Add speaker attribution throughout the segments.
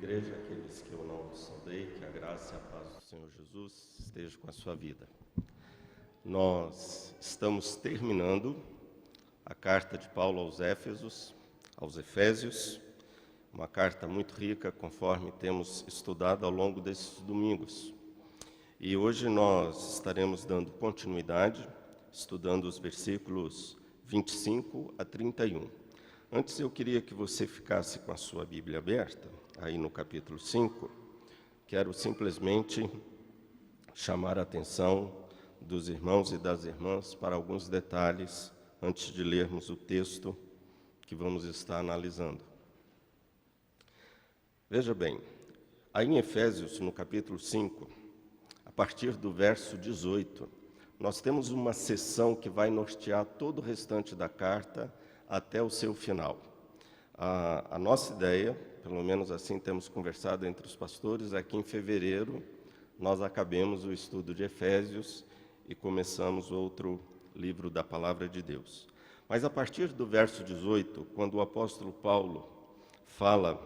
Speaker 1: igreja, aqueles que eu não saudei, que a graça e a paz do Senhor Jesus esteja com a sua vida. Nós estamos terminando a carta de Paulo aos Efésios, uma carta muito rica, conforme temos estudado ao longo desses domingos. E hoje nós estaremos dando continuidade, estudando os versículos 25 a 31. Antes eu queria que você ficasse com a sua Bíblia aberta, aí no capítulo 5. Quero simplesmente chamar a atenção dos irmãos e das irmãs para alguns detalhes antes de lermos o texto que vamos estar analisando. Veja bem, aí em Efésios, no capítulo 5, a partir do verso 18, nós temos uma seção que vai nortear todo o restante da carta até o seu final. A nossa ideia, pelo menos assim temos conversado entre os pastores, é que em fevereiro nós acabemos o estudo de Efésios e começamos outro livro da Palavra de Deus. Mas a partir do verso 18, quando o apóstolo Paulo fala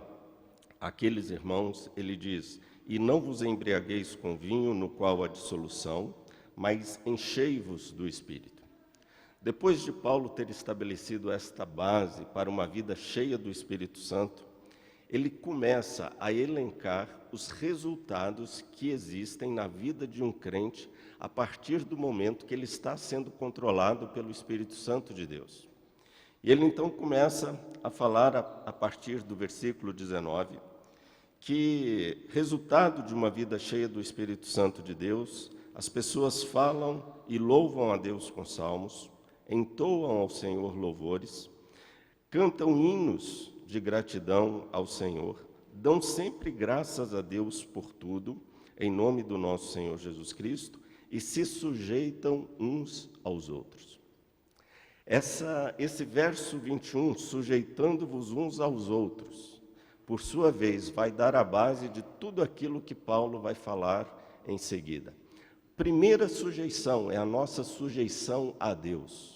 Speaker 1: àqueles irmãos, ele diz: "E não vos embriagueis com vinho, no qual há dissolução, mas enchei-vos do Espírito." Depois de Paulo ter estabelecido esta base para uma vida cheia do Espírito Santo, ele começa a elencar os resultados que existem na vida de um crente a partir do momento que ele está sendo controlado pelo Espírito Santo de Deus. E ele então começa a falar a partir do versículo 19, que resultado de uma vida cheia do Espírito Santo de Deus, as pessoas falam e louvam a Deus com salmos, entoam ao Senhor louvores, cantam hinos de gratidão ao Senhor, dão sempre graças a Deus por tudo, em nome do nosso Senhor Jesus Cristo, e se sujeitam uns aos outros. Esse verso 21, sujeitando-vos uns aos outros, por sua vez, vai dar a base de tudo aquilo que Paulo vai falar em seguida. Primeira sujeição é a nossa sujeição a Deus,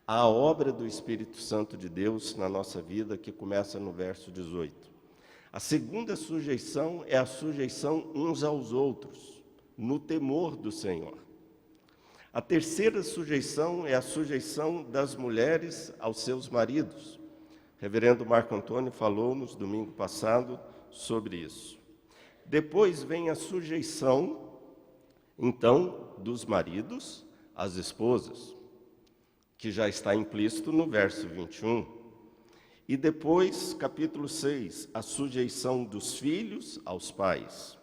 Speaker 1: a obra do Espírito Santo de Deus na nossa vida, que começa no verso 18. A segunda sujeição é a sujeição uns aos outros, no temor do Senhor. A terceira sujeição é a sujeição das mulheres aos seus maridos. O reverendo Marco Antônio falou-nos domingo passado sobre isso. Depois vem a sujeição, então, dos maridos às esposas, que já está implícito no verso 21. E depois, capítulo 6, a sujeição dos filhos aos pais.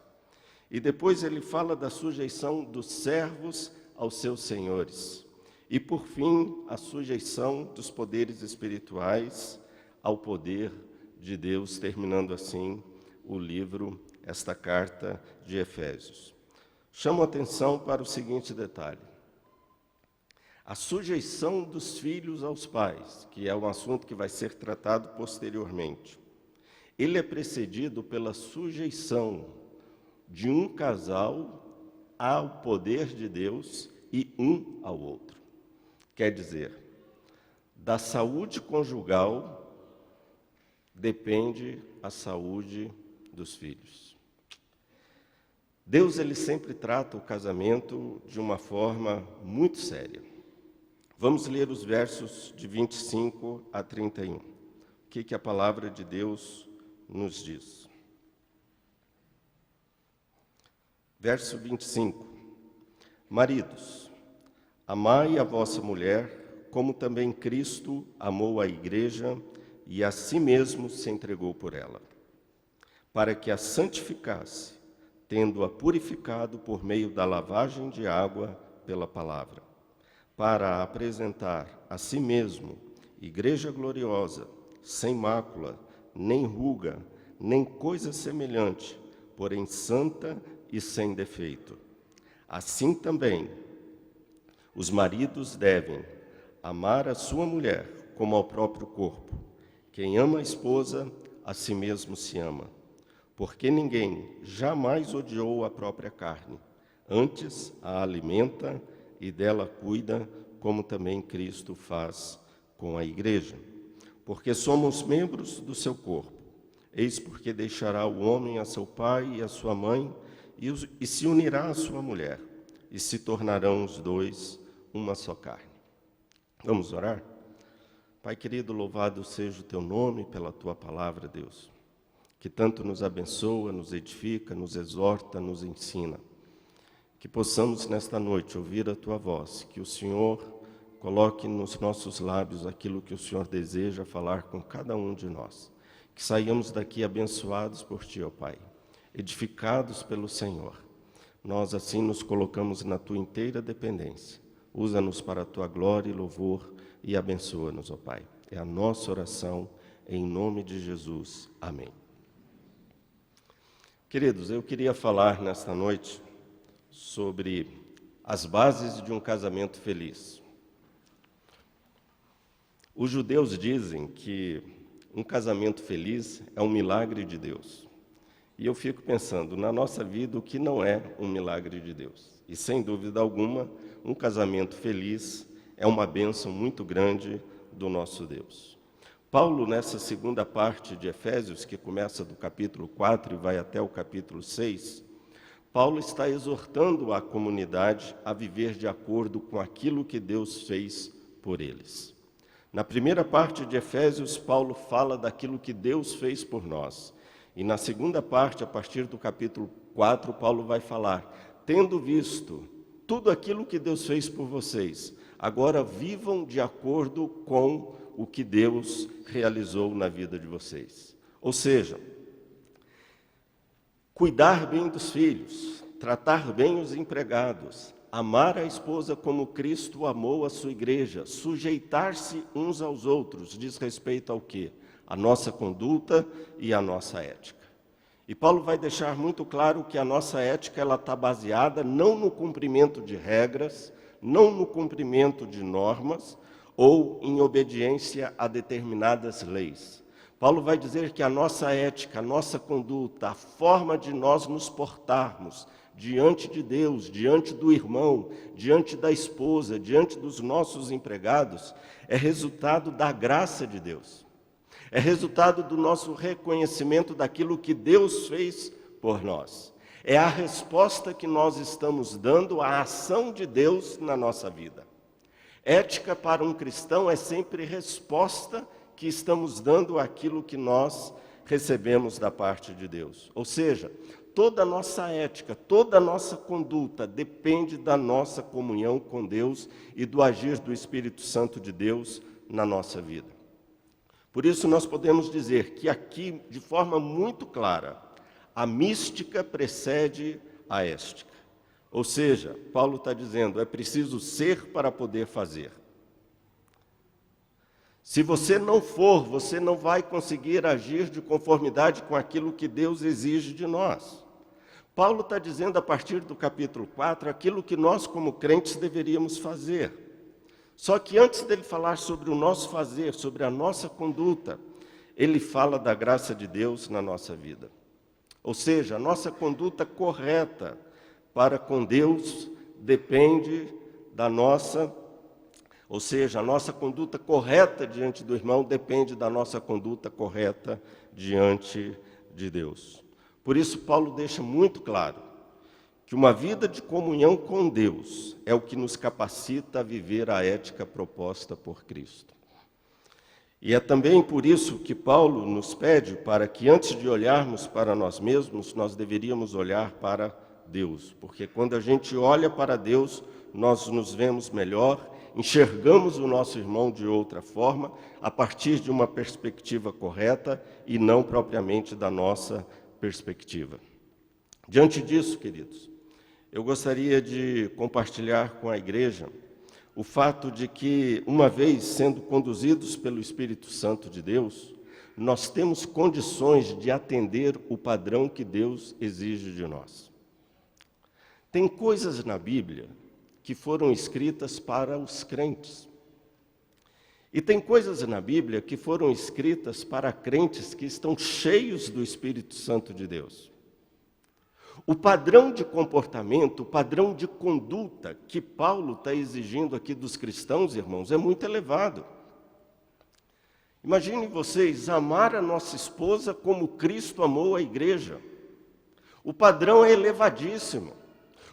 Speaker 1: E depois ele fala da sujeição dos servos aos seus senhores. E, por fim, a sujeição dos poderes espirituais ao poder de Deus, terminando assim o livro, esta carta de Efésios. Chamo a atenção para o seguinte detalhe. A sujeição dos filhos aos pais, que é um assunto que vai ser tratado posteriormente, ele é precedido pela sujeição de um casal ao poder de Deus e um ao outro. Quer dizer, da saúde conjugal depende a saúde dos filhos. Deus, ele sempre trata o casamento de uma forma muito séria. Vamos ler os versos de 25 a 31. O que a palavra de Deus nos diz? Verso 25. Maridos, amai a vossa mulher, como também Cristo amou a igreja e a si mesmo se entregou por ela, para que a santificasse, tendo-a purificado por meio da lavagem de água pela palavra, para a apresentar a si mesmo, igreja gloriosa, sem mácula, nem ruga, nem coisa semelhante, porém santa e sem defeito. Assim também, os maridos devem amar a sua mulher como ao próprio corpo. Quem ama a esposa, a si mesmo se ama. Porque ninguém jamais odiou a própria carne, antes a alimenta e dela cuida, como também Cristo faz com a igreja. Porque somos membros do seu corpo. Eis porque deixará o homem a seu pai e a sua mãe, e se unirá à sua mulher, e se tornarão os dois uma só carne. Vamos orar? Pai querido, louvado seja o teu nome pela tua palavra, Deus, que tanto nos abençoa, nos edifica, nos exorta, nos ensina. Que possamos nesta noite ouvir a tua voz, que o Senhor coloque nos nossos lábios aquilo que o Senhor deseja falar com cada um de nós. Que saiamos daqui abençoados por ti, ó Pai, edificados pelo Senhor. Nós assim nos colocamos na tua inteira dependência. Usa-nos para a tua glória e louvor e abençoa-nos, ó Pai. É a nossa oração, em nome de Jesus. Amém. Queridos, eu queria falar nesta noite sobre as bases de um casamento feliz. Os judeus dizem que um casamento feliz é um milagre de Deus. E eu fico pensando, na nossa vida, o que não é um milagre de Deus? E, sem dúvida alguma, um casamento feliz é uma bênção muito grande do nosso Deus. Paulo, nessa segunda parte de Efésios, que começa do capítulo 4 e vai até o capítulo 6, Paulo está exortando a comunidade a viver de acordo com aquilo que Deus fez por eles. Na primeira parte de Efésios, Paulo fala daquilo que Deus fez por nós. E na segunda parte, a partir do capítulo 4, Paulo vai falar: tendo visto tudo aquilo que Deus fez por vocês, agora vivam de acordo com o que Deus realizou na vida de vocês. Ou seja, cuidar bem dos filhos, tratar bem os empregados, amar a esposa como Cristo amou a sua igreja, sujeitar-se uns aos outros, diz respeito ao quê? A nossa conduta e a nossa ética. E Paulo vai deixar muito claro que a nossa ética ela está baseada não no cumprimento de regras, não no cumprimento de normas ou em obediência a determinadas leis. Paulo vai dizer que a nossa ética, a nossa conduta, a forma de nós nos portarmos diante de Deus, diante do irmão, diante da esposa, diante dos nossos empregados, é resultado da graça de Deus. É resultado do nosso reconhecimento daquilo que Deus fez por nós. É a resposta que nós estamos dando à ação de Deus na nossa vida. Ética para um cristão é sempre resposta que estamos dando àquilo que nós recebemos da parte de Deus. Ou seja, toda a nossa ética, toda a nossa conduta depende da nossa comunhão com Deus e do agir do Espírito Santo de Deus na nossa vida. Por isso nós podemos dizer que aqui, de forma muito clara, a mística precede a ética. Ou seja, Paulo está dizendo, é preciso ser para poder fazer. Se você não for, você não vai conseguir agir de conformidade com aquilo que Deus exige de nós. Paulo está dizendo, a partir do capítulo 4, aquilo que nós, como crentes, deveríamos fazer. Só que antes dele falar sobre o nosso fazer, sobre a nossa conduta, ele fala da graça de Deus na nossa vida. Ou seja, a nossa conduta correta para com Deus depende da nossa, ou seja, a nossa conduta correta diante do irmão depende da nossa conduta correta diante de Deus. Por isso, Paulo deixa muito claro que uma vida de comunhão com Deus é o que nos capacita a viver a ética proposta por Cristo. E é também por isso que Paulo nos pede para que antes de olharmos para nós mesmos, nós deveríamos olhar para Deus. Porque quando a gente olha para Deus, nós nos vemos melhor, enxergamos o nosso irmão de outra forma, a partir de uma perspectiva correta e não propriamente da nossa perspectiva. Diante disso, queridos, eu gostaria de compartilhar com a igreja o fato de que, uma vez sendo conduzidos pelo Espírito Santo de Deus, nós temos condições de atender o padrão que Deus exige de nós. Tem coisas na Bíblia que foram escritas para os crentes. E tem coisas na Bíblia que foram escritas para crentes que estão cheios do Espírito Santo de Deus. O padrão de comportamento, o padrão de conduta que Paulo está exigindo aqui dos cristãos, irmãos, é muito elevado. Imaginem vocês amar a nossa esposa como Cristo amou a igreja. O padrão é elevadíssimo.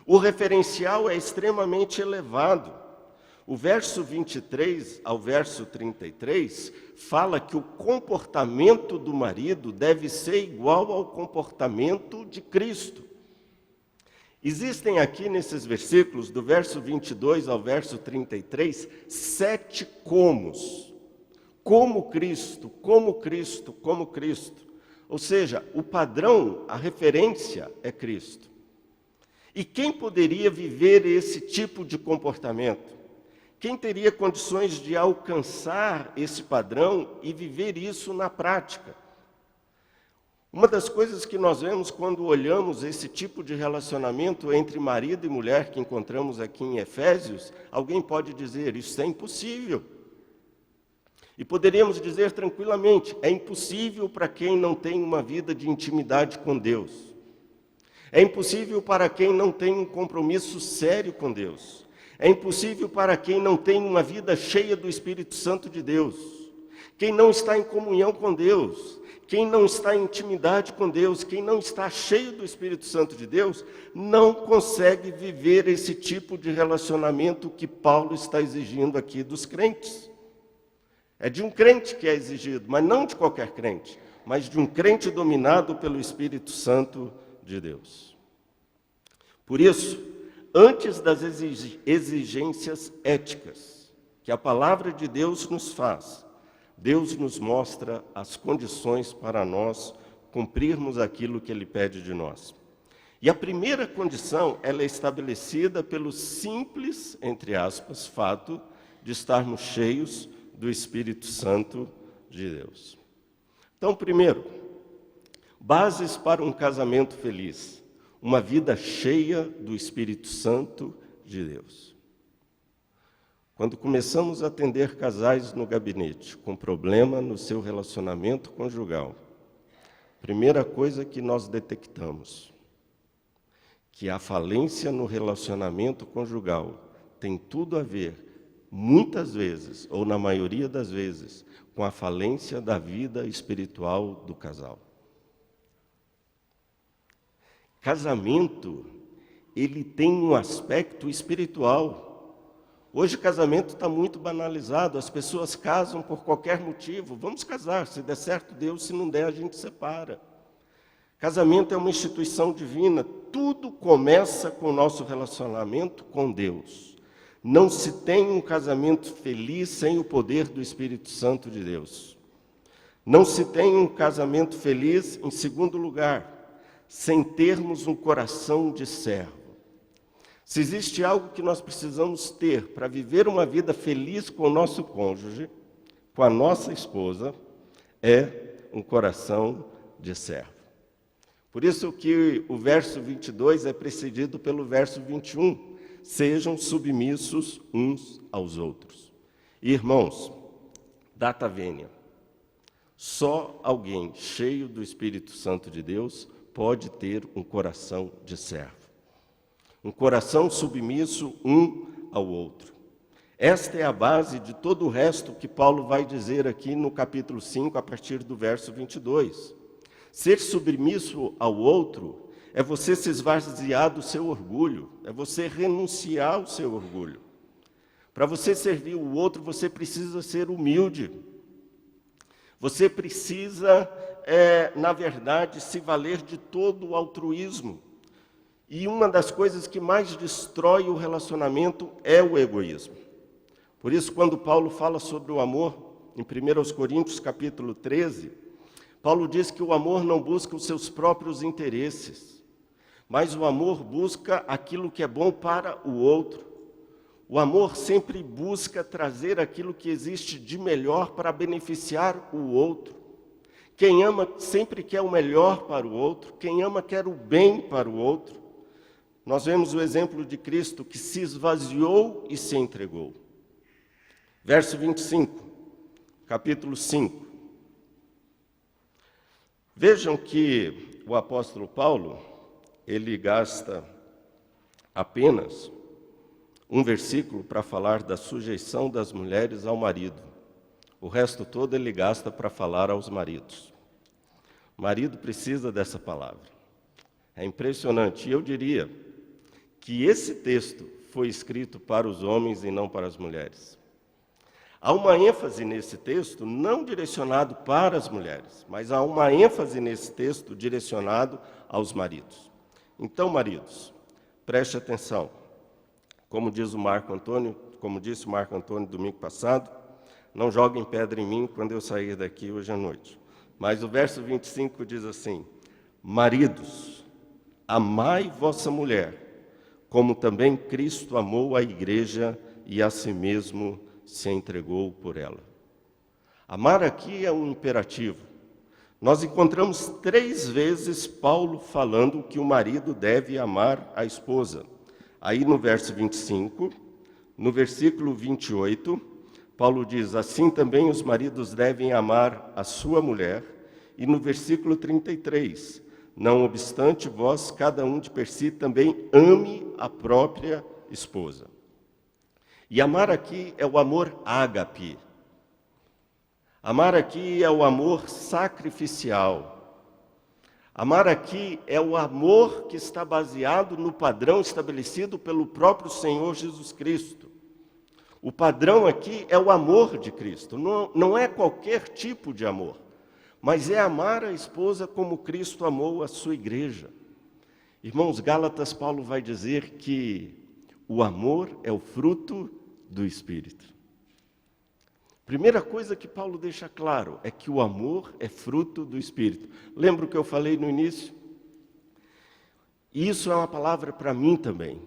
Speaker 1: O referencial é extremamente elevado. O verso 23 ao verso 33 fala que o comportamento do marido deve ser igual ao comportamento de Cristo. Existem aqui nesses versículos, do verso 22 ao verso 33, 7 comos. Como Cristo, como Cristo, como Cristo. Ou seja, o padrão, a referência é Cristo. E quem poderia viver esse tipo de comportamento? Quem teria condições de alcançar esse padrão e viver isso na prática? Uma das coisas que nós vemos quando olhamos esse tipo de relacionamento entre marido e mulher que encontramos aqui em Efésios, alguém pode dizer, isso é impossível. E poderíamos dizer tranquilamente, é impossível para quem não tem uma vida de intimidade com Deus. É impossível para quem não tem um compromisso sério com Deus. É impossível para quem não tem uma vida cheia do Espírito Santo de Deus. Quem não está em comunhão com Deus, quem não está em intimidade com Deus, quem não está cheio do Espírito Santo de Deus, não consegue viver esse tipo de relacionamento que Paulo está exigindo aqui dos crentes. É de um crente que é exigido, mas não de qualquer crente, mas de um crente dominado pelo Espírito Santo de Deus. Por isso, antes das exigências éticas que a palavra de Deus nos faz, Deus nos mostra as condições para nós cumprirmos aquilo que Ele pede de nós. E a primeira condição, ela é estabelecida pelo simples, entre aspas, fato de estarmos cheios do Espírito Santo de Deus. Então, primeiro, bases para um casamento feliz. Uma vida cheia do Espírito Santo de Deus. Quando começamos a atender casais no gabinete com problema no seu relacionamento conjugal, primeira coisa que nós detectamos, que a falência no relacionamento conjugal tem tudo a ver, muitas vezes, ou na maioria das vezes, com a falência da vida espiritual do casal. Casamento, ele tem um aspecto espiritual. Hoje o casamento está muito banalizado, as pessoas casam por qualquer motivo. Vamos casar, se der certo Deus, se não der a gente separa. Casamento é uma instituição divina, tudo começa com o nosso relacionamento com Deus. Não se tem um casamento feliz sem o poder do Espírito Santo de Deus. Não se tem um casamento feliz, em segundo lugar, sem termos um coração de servo. Se existe algo que nós precisamos ter para viver uma vida feliz com o nosso cônjuge, com a nossa esposa, é um coração de servo. Por isso que o verso 22 é precedido pelo verso 21. Sejam submissos uns aos outros. Irmãos, data vênia, só alguém cheio do Espírito Santo de Deus pode ter um coração de servo. Um coração submisso um ao outro. Esta é a base de todo o resto que Paulo vai dizer aqui no capítulo 5, a partir do verso 22. Ser submisso ao outro é você se esvaziar do seu orgulho, é você renunciar ao seu orgulho. Para você servir o outro, você precisa ser humilde. Você precisa, na verdade, se valer de todo o altruísmo. E uma das coisas que mais destrói o relacionamento é o egoísmo. Por isso, quando Paulo fala sobre o amor, em 1 Coríntios capítulo 13, Paulo diz que o amor não busca os seus próprios interesses, mas o amor busca aquilo que é bom para o outro. O amor sempre busca trazer aquilo que existe de melhor para beneficiar o outro. Quem ama sempre quer o melhor para o outro, quem ama quer o bem para o outro. Nós vemos o exemplo de Cristo que se esvaziou e se entregou. Verso 25, capítulo 5. Vejam que o apóstolo Paulo, ele gasta apenas um versículo para falar da sujeição das mulheres ao marido. O resto todo ele gasta para falar aos maridos. O marido precisa dessa palavra. É impressionante. E eu diria que esse texto foi escrito para os homens e não para as mulheres. Há uma ênfase nesse texto não direcionado para as mulheres, mas há uma ênfase nesse texto direcionado aos maridos. Então, maridos, preste atenção. Como disse o Marco Antônio domingo passado, não joguem pedra em mim quando eu sair daqui hoje à noite. Mas o verso 25 diz assim: maridos, amai vossa mulher, como também Cristo amou a igreja e a si mesmo se entregou por ela. Amar aqui é um imperativo. Nós encontramos 3 vezes Paulo falando que o marido deve amar a esposa. Aí no verso 25, no versículo 28, Paulo diz: assim também os maridos devem amar a sua mulher. E no versículo 33, não obstante vós, cada um de per si, também ame a própria esposa. E amar aqui é o amor ágape. Amar aqui é o amor sacrificial. Amar aqui é o amor que está baseado no padrão estabelecido pelo próprio Senhor Jesus Cristo. O padrão aqui é o amor de Cristo, não é qualquer tipo de amor, mas é amar a esposa como Cristo amou a sua igreja. Irmãos, Gálatas, Paulo vai dizer que o amor é o fruto do Espírito. Primeira coisa que Paulo deixa claro é que o amor é fruto do Espírito. Lembra o que eu falei no início? Isso é uma palavra para mim também.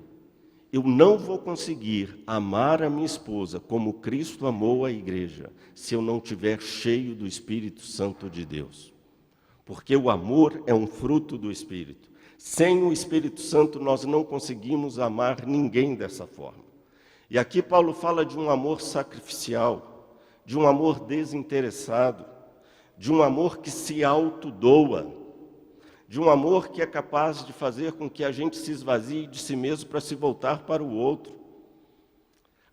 Speaker 1: Eu não vou conseguir amar a minha esposa como Cristo amou a igreja se eu não estiver cheio do Espírito Santo de Deus. Porque o amor é um fruto do Espírito. Sem o Espírito Santo nós não conseguimos amar ninguém dessa forma. E aqui Paulo fala de um amor sacrificial, de um amor desinteressado, de um amor que se autodoa, de um amor que é capaz de fazer com que a gente se esvazie de si mesmo para se voltar para o outro.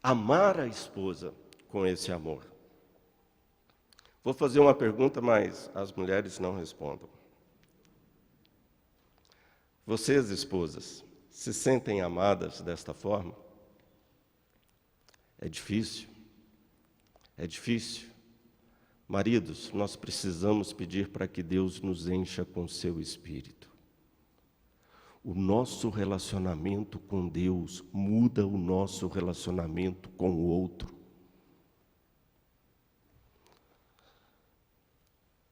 Speaker 1: Amar a esposa com esse amor. Vou fazer uma pergunta, mas as mulheres não respondam. Vocês, esposas, se sentem amadas desta forma? É difícil. É difícil. Maridos, nós precisamos pedir para que Deus nos encha com seu Espírito. O nosso relacionamento com Deus muda o nosso relacionamento com o outro.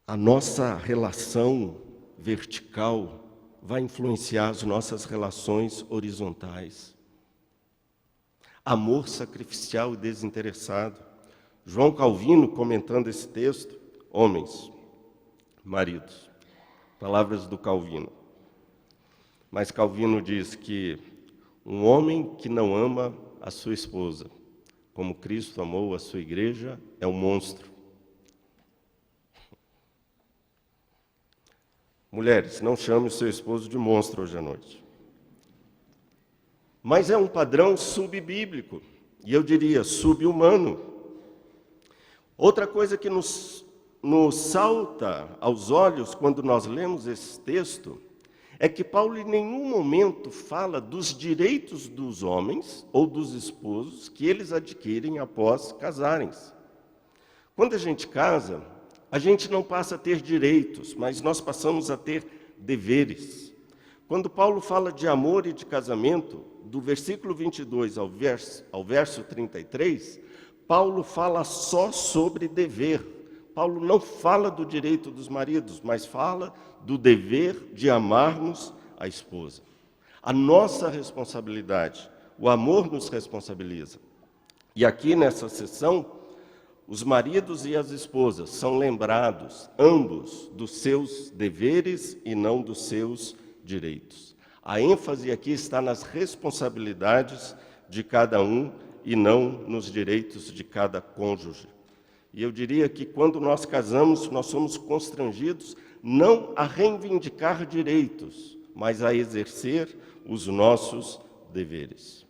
Speaker 1: A nossa relação vertical vai influenciar as nossas relações horizontais. Amor sacrificial e desinteressado. João Calvino, comentando esse texto, homens, maridos, palavras do Calvino. Mas Calvino diz que um homem que não ama a sua esposa, como Cristo amou a sua igreja, é um monstro. Mulheres, não chame o seu esposo de monstro hoje à noite. Mas é um padrão subbíblico, e eu diria subhumano. Outra coisa que nos salta aos olhos quando nós lemos esse texto é que Paulo em nenhum momento fala dos direitos dos homens ou dos esposos que eles adquirem após casarem-se. Quando a gente casa, a gente não passa a ter direitos, mas nós passamos a ter deveres. Quando Paulo fala de amor e de casamento, do versículo 22 ao verso 33, Paulo fala só sobre dever. Paulo não fala do direito dos maridos, mas fala do dever de amarmos a esposa. A nossa responsabilidade, o amor nos responsabiliza. E aqui nessa sessão, os maridos e as esposas são lembrados, ambos, dos seus deveres e não dos seus direitos. A ênfase aqui está nas responsabilidades de cada um e não nos direitos de cada cônjuge. E eu diria que quando nós casamos, nós somos constrangidos não a reivindicar direitos, mas a exercer os nossos deveres.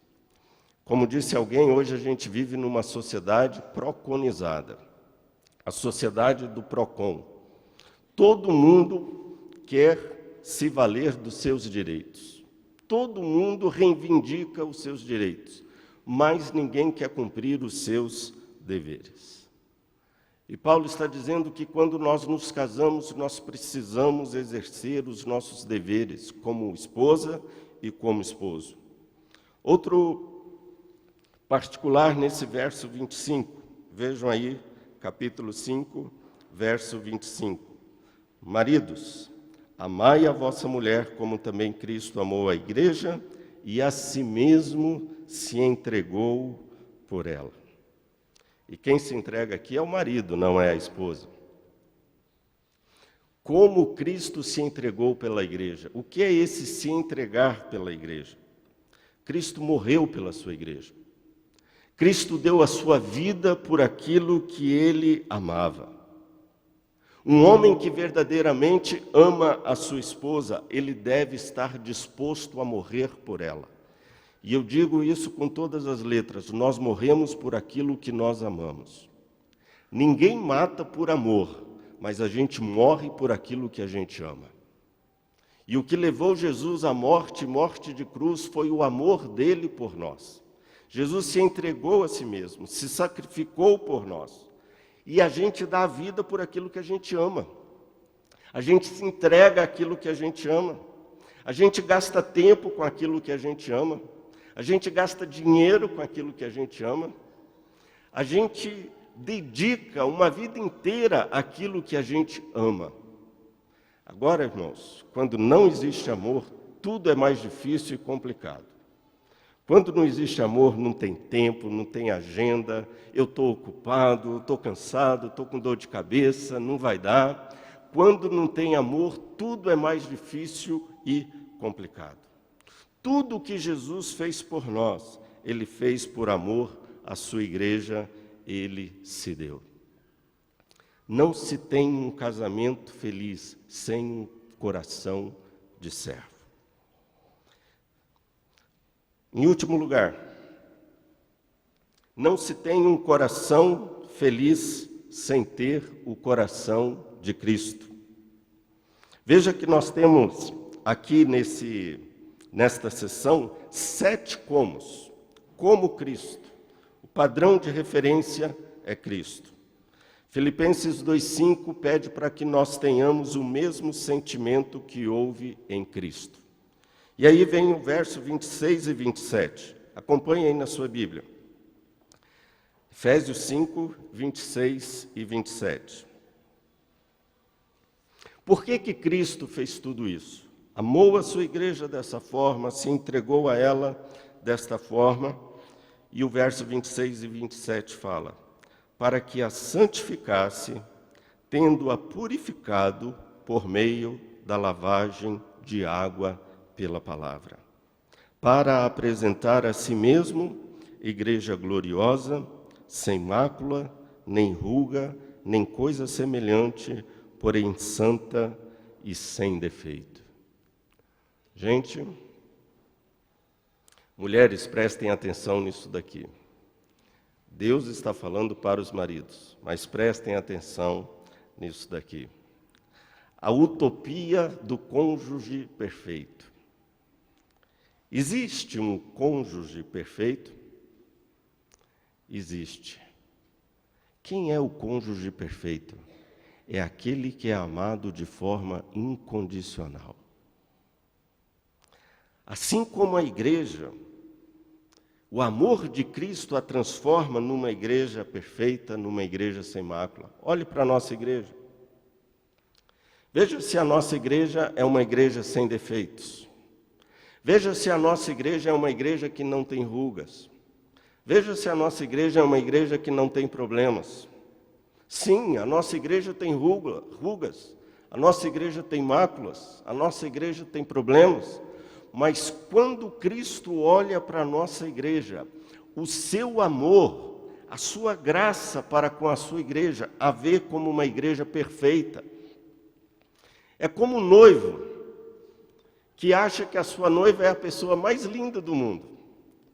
Speaker 1: Como disse alguém, hoje a gente vive numa sociedade proconizada. a sociedade do PROCON. Todo mundo quer se valer dos seus direitos. Todo mundo reivindica os seus direitos, mas ninguém quer cumprir os seus deveres. E Paulo está dizendo que quando nós nos casamos, nós precisamos exercer os nossos deveres como esposa e como esposo. Outro particular nesse verso 25, vejam aí, capítulo 5, verso 25. Maridos, amai a vossa mulher como também Cristo amou a igreja e a si mesmo se entregou por ela. E quem se entrega aqui é o marido, não é a esposa. Como Cristo se entregou pela igreja. O que é esse se entregar pela igreja? Cristo morreu pela sua igreja. Cristo deu a sua vida por aquilo que ele amava. Um homem que verdadeiramente ama a sua esposa, ele deve estar disposto a morrer por ela. E eu digo isso com todas as letras, nós morremos por aquilo que nós amamos. Ninguém mata por amor, mas a gente morre por aquilo que a gente ama. E o que levou Jesus à morte de cruz, foi o amor dele por nós. Jesus se entregou a si mesmo, se sacrificou por nós. E a gente dá a vida por aquilo que a gente ama. A gente se entrega àquilo que a gente ama. A gente gasta tempo com aquilo que a gente ama. A gente gasta dinheiro com aquilo que a gente ama. A gente dedica uma vida inteira àquilo que a gente ama. Agora, irmãos, quando não existe amor, tudo é mais difícil e complicado. Quando não existe amor, não tem tempo, não tem agenda, eu estou ocupado, estou cansado, estou com dor de cabeça, não vai dar. Quando não tem amor, tudo é mais difícil e complicado. Tudo o que Jesus fez por nós, ele fez por amor à sua igreja, ele se deu. Não se tem um casamento feliz sem um coração de servo. Em último lugar, não se tem um coração feliz sem ter o coração de Cristo. Veja que nós temos aqui nesta sessão 7 comos. Como Cristo. O padrão de referência é Cristo. Filipenses 2,5 pede para que nós tenhamos o mesmo sentimento que houve em Cristo. E aí vem o verso 26 e 27. Acompanhe aí na sua Bíblia. Efésios 5, 26 e 27. Por que Cristo fez tudo isso? Amou a sua igreja dessa forma, se entregou a ela desta forma. E o verso 26 e 27 fala: para que a santificasse, tendo-a purificado por meio da lavagem de água pela palavra, para apresentar a si mesmo igreja gloriosa, sem mácula, nem ruga, nem coisa semelhante, porém santa e sem defeito. Gente, mulheres, prestem atenção nisso daqui. Deus está falando para os maridos, mas prestem atenção nisso daqui. A utopia do cônjuge perfeito. Existe um cônjuge perfeito? Existe. Quem é o cônjuge perfeito? É aquele que é amado de forma incondicional. Assim como a igreja, o amor de Cristo a transforma numa igreja perfeita, numa igreja sem mácula. Olhe para a nossa igreja. Veja se a nossa igreja é uma igreja sem defeitos. Veja se a nossa igreja é uma igreja que não tem rugas. Veja se a nossa igreja é uma igreja que não tem problemas. Sim, a nossa igreja tem rugas. A nossa igreja tem máculas. A nossa igreja tem problemas. Mas quando Cristo olha para a nossa igreja, o seu amor, a sua graça para com a sua igreja, a vê como uma igreja perfeita. É como um noivo que acha que a sua noiva é a pessoa mais linda do mundo.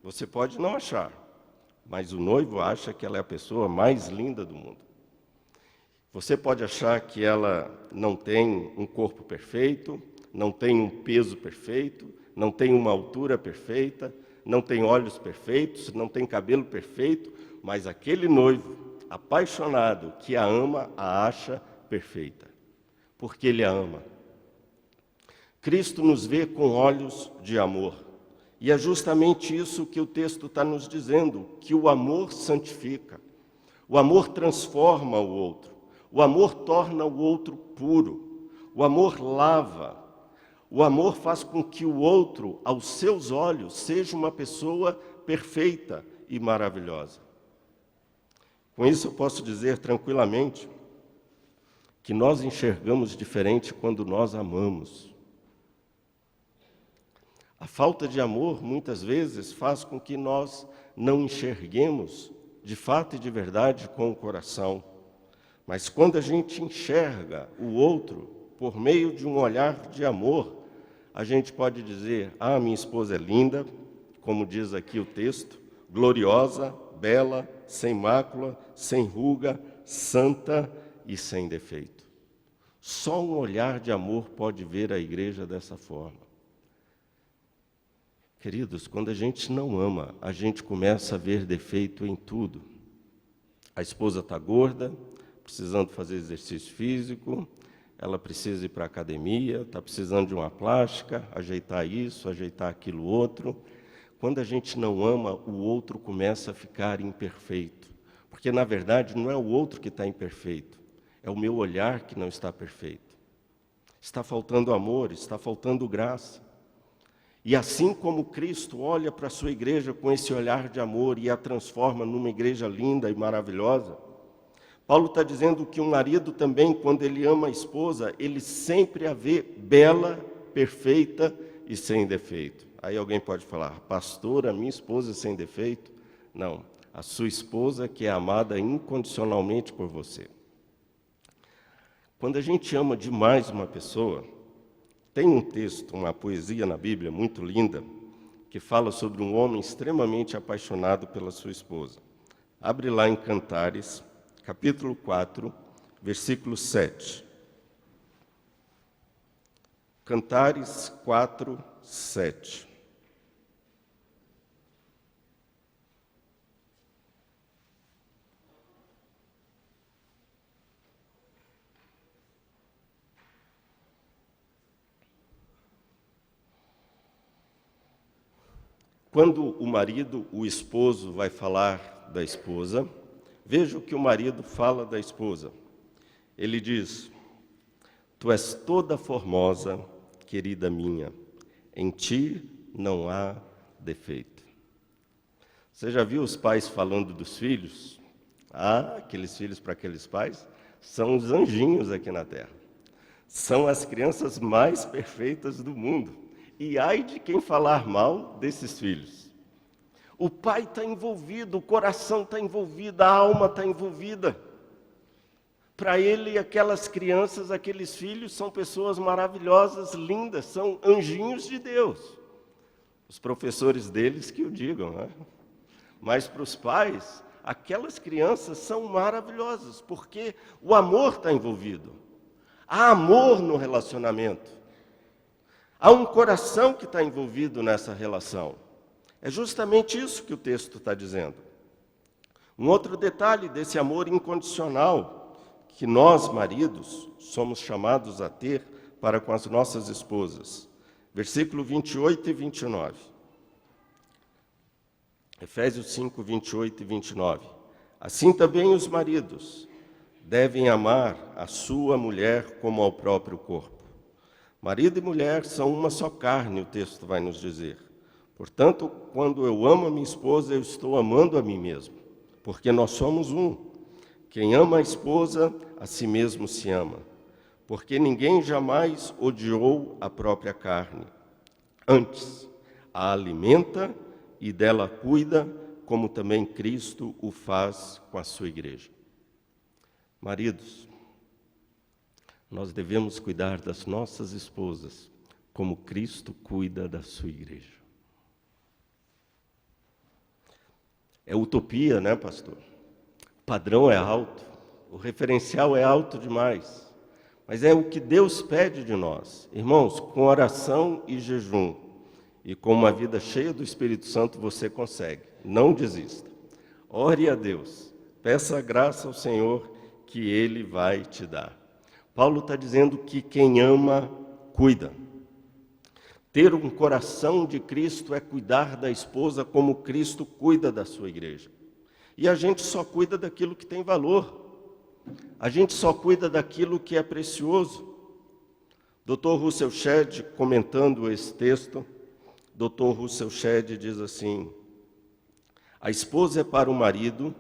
Speaker 1: Você pode não achar, mas o noivo acha que ela é a pessoa mais linda do mundo. Você pode achar que ela não tem um corpo perfeito, não tem um peso perfeito, não tem uma altura perfeita, não tem olhos perfeitos, não tem cabelo perfeito, mas aquele noivo apaixonado que a ama, a acha perfeita, porque ele a ama. Cristo nos vê com olhos de amor. E é justamente isso que o texto está nos dizendo, que o amor santifica, o amor transforma o outro, o amor torna o outro puro, o amor lava, o amor faz com que o outro, aos seus olhos, seja uma pessoa perfeita e maravilhosa. Com isso eu posso dizer tranquilamente que nós enxergamos diferente quando nós amamos. A falta de amor, muitas vezes, faz com que nós não enxerguemos, de fato e de verdade, com o coração. Mas quando a gente enxerga o outro, por meio de um olhar de amor, a gente pode dizer, minha esposa é linda, como diz aqui o texto, gloriosa, bela, sem mácula, sem ruga, santa e sem defeito. Só um olhar de amor pode ver a igreja dessa forma. Queridos, quando a gente não ama, a gente começa a ver defeito em tudo. A esposa está gorda, precisando fazer exercício físico, ela precisa ir para a academia, está precisando de uma plástica, ajeitar isso, ajeitar aquilo outro. Quando a gente não ama, o outro começa a ficar imperfeito. Porque, na verdade, não é o outro que está imperfeito, é o meu olhar que não está perfeito. Está faltando amor, está faltando graça. E assim como Cristo olha para a sua igreja com esse olhar de amor e a transforma numa igreja linda e maravilhosa, Paulo está dizendo que um marido também, quando ele ama a esposa, ele sempre a vê bela, perfeita e sem defeito. Aí alguém pode falar, pastor, a minha esposa é sem defeito? Não, a sua esposa que é amada incondicionalmente por você. Quando a gente ama demais uma pessoa, tem um texto, uma poesia na Bíblia muito linda, que fala sobre um homem extremamente apaixonado pela sua esposa. Abre lá em Cantares, capítulo 4, versículo 7. Cantares 4, 7. Quando o marido, o esposo, vai falar da esposa, veja o que o marido fala da esposa. Ele diz, tu és toda formosa, querida minha, em ti não há defeito. Você já viu os pais falando dos filhos? Aqueles filhos para aqueles pais são os anjinhos aqui na terra. São as crianças mais perfeitas do mundo. E ai de quem falar mal desses filhos. O pai está envolvido, o coração está envolvido, a alma está envolvida. Para ele, aquelas crianças, aqueles filhos, são pessoas maravilhosas, lindas, são anjinhos de Deus. Os professores deles que o digam, né? Mas para os pais, aquelas crianças são maravilhosas, porque o amor está envolvido. Há amor no relacionamento. Há um coração que está envolvido nessa relação. É justamente isso que o texto está dizendo. Um outro detalhe desse amor incondicional que nós, maridos, somos chamados a ter para com as nossas esposas. Versículo 28 e 29. Efésios 5, 28 e 29. Assim também os maridos devem amar a sua mulher como ao próprio corpo. Marido e mulher são uma só carne, o texto vai nos dizer. Portanto, quando eu amo a minha esposa, eu estou amando a mim mesmo, porque nós somos um. Quem ama a esposa, a si mesmo se ama, porque ninguém jamais odiou a própria carne. Antes, a alimenta e dela cuida, como também Cristo o faz com a sua igreja. Maridos, nós devemos cuidar das nossas esposas, como Cristo cuida da sua igreja. É utopia, né, pastor? O padrão é alto, o referencial é alto demais, mas é o que Deus pede de nós. Irmãos, com oração e jejum e com uma vida cheia do Espírito Santo você consegue, não desista. Ore a Deus, peça graça ao Senhor que Ele vai te dar. Paulo está dizendo que quem ama, cuida. Ter um coração de Cristo é cuidar da esposa como Cristo cuida da sua igreja. E a gente só cuida daquilo que tem valor. A gente só cuida daquilo que é precioso. Dr. Russell Shedd, comentando esse texto, Dr. Russell Shedd diz assim: a esposa é para o marido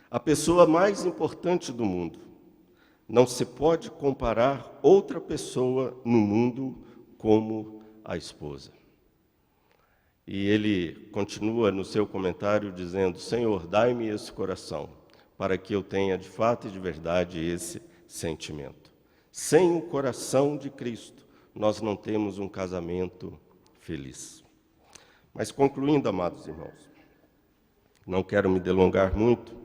Speaker 1: a pessoa mais importante do mundo. Não se pode comparar outra pessoa no mundo como a esposa. E ele continua no seu comentário dizendo: Senhor, dai-me esse coração, para que eu tenha de fato e de verdade esse sentimento. Sem o coração de Cristo, nós não temos um casamento feliz. Mas concluindo, amados irmãos, não quero me delongar muito,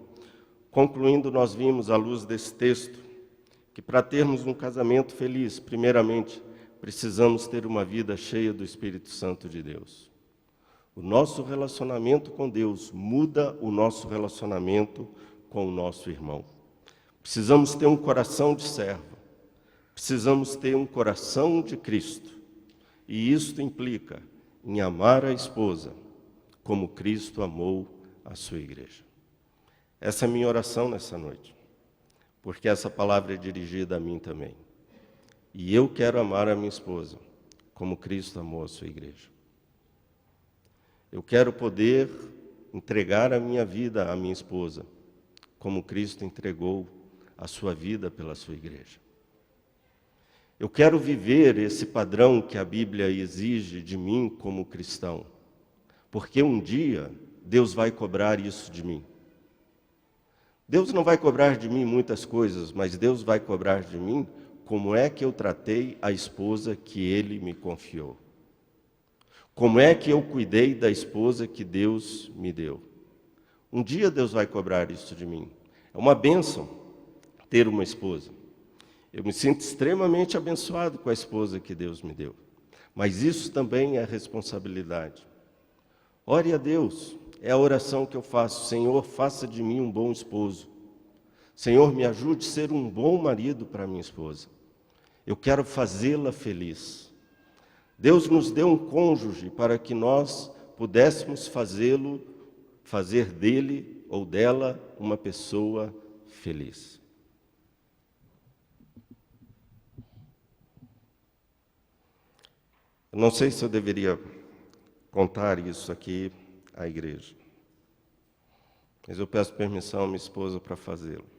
Speaker 1: concluindo, nós vimos à luz desse texto que para termos um casamento feliz, primeiramente, precisamos ter uma vida cheia do Espírito Santo de Deus. O nosso relacionamento com Deus muda o nosso relacionamento com o nosso irmão. Precisamos ter um coração de servo, precisamos ter um coração de Cristo. E isto implica em amar a esposa como Cristo amou a sua igreja. Essa é a minha oração nessa noite, porque essa palavra é dirigida a mim também. E eu quero amar a minha esposa como Cristo amou a sua igreja. Eu quero poder entregar a minha vida à minha esposa, como Cristo entregou a sua vida pela sua igreja. Eu quero viver esse padrão que a Bíblia exige de mim como cristão, porque um dia Deus vai cobrar isso de mim. Deus não vai cobrar de mim muitas coisas, mas Deus vai cobrar de mim como é que eu tratei a esposa que Ele me confiou. Como é que eu cuidei da esposa que Deus me deu? Um dia Deus vai cobrar isso de mim. É uma bênção ter uma esposa. Eu me sinto extremamente abençoado com a esposa que Deus me deu. Mas isso também é responsabilidade. Ore a Deus, é a oração que eu faço. Senhor, faça de mim um bom esposo. Senhor, me ajude a ser um bom marido para minha esposa. Eu quero fazê-la feliz. Deus nos deu um cônjuge para que nós pudéssemos fazer dele ou dela uma pessoa feliz. Eu não sei se eu deveria contar isso aqui à igreja, mas eu peço permissão à minha esposa para fazê-lo.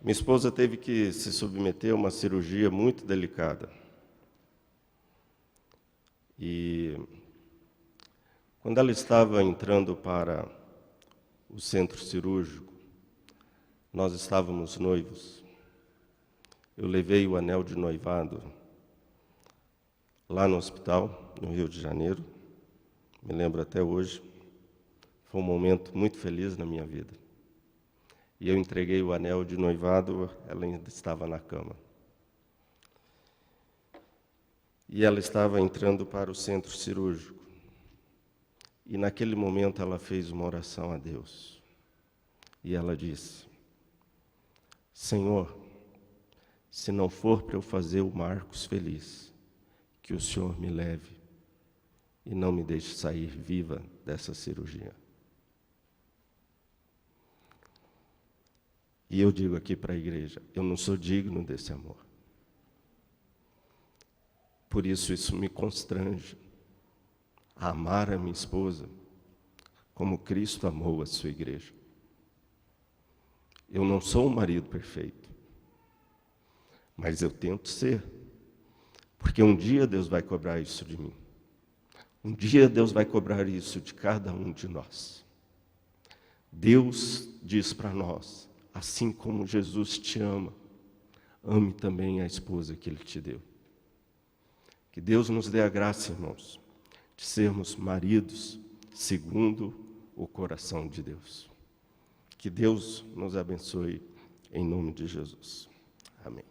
Speaker 1: Minha esposa teve que se submeter a uma cirurgia muito delicada. E quando ela estava entrando para o centro cirúrgico, nós estávamos noivos. Eu levei o anel de noivado lá no hospital, no Rio de Janeiro. Me lembro até hoje. Foi um momento muito feliz na minha vida. E eu entreguei o anel de noivado, ela ainda estava na cama. E ela estava entrando para o centro cirúrgico. E naquele momento ela fez uma oração a Deus. E ela disse: Senhor, se não for para eu fazer o Marcos feliz, que o Senhor me leve e não me deixe sair viva dessa cirurgia. E eu digo aqui para a igreja, eu não sou digno desse amor. Por isso me constrange a amar a minha esposa como Cristo amou a sua igreja. Eu não sou um marido perfeito, mas eu tento ser, porque um dia Deus vai cobrar isso de mim. Um dia Deus vai cobrar isso de cada um de nós. Deus diz para nós: assim como Jesus te ama, ame também a esposa que Ele te deu. Que Deus nos dê a graça, irmãos, de sermos maridos segundo o coração de Deus. Que Deus nos abençoe em nome de Jesus. Amém.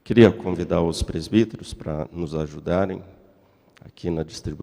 Speaker 1: Queria convidar os presbíteros para nos ajudarem aqui na distribuição.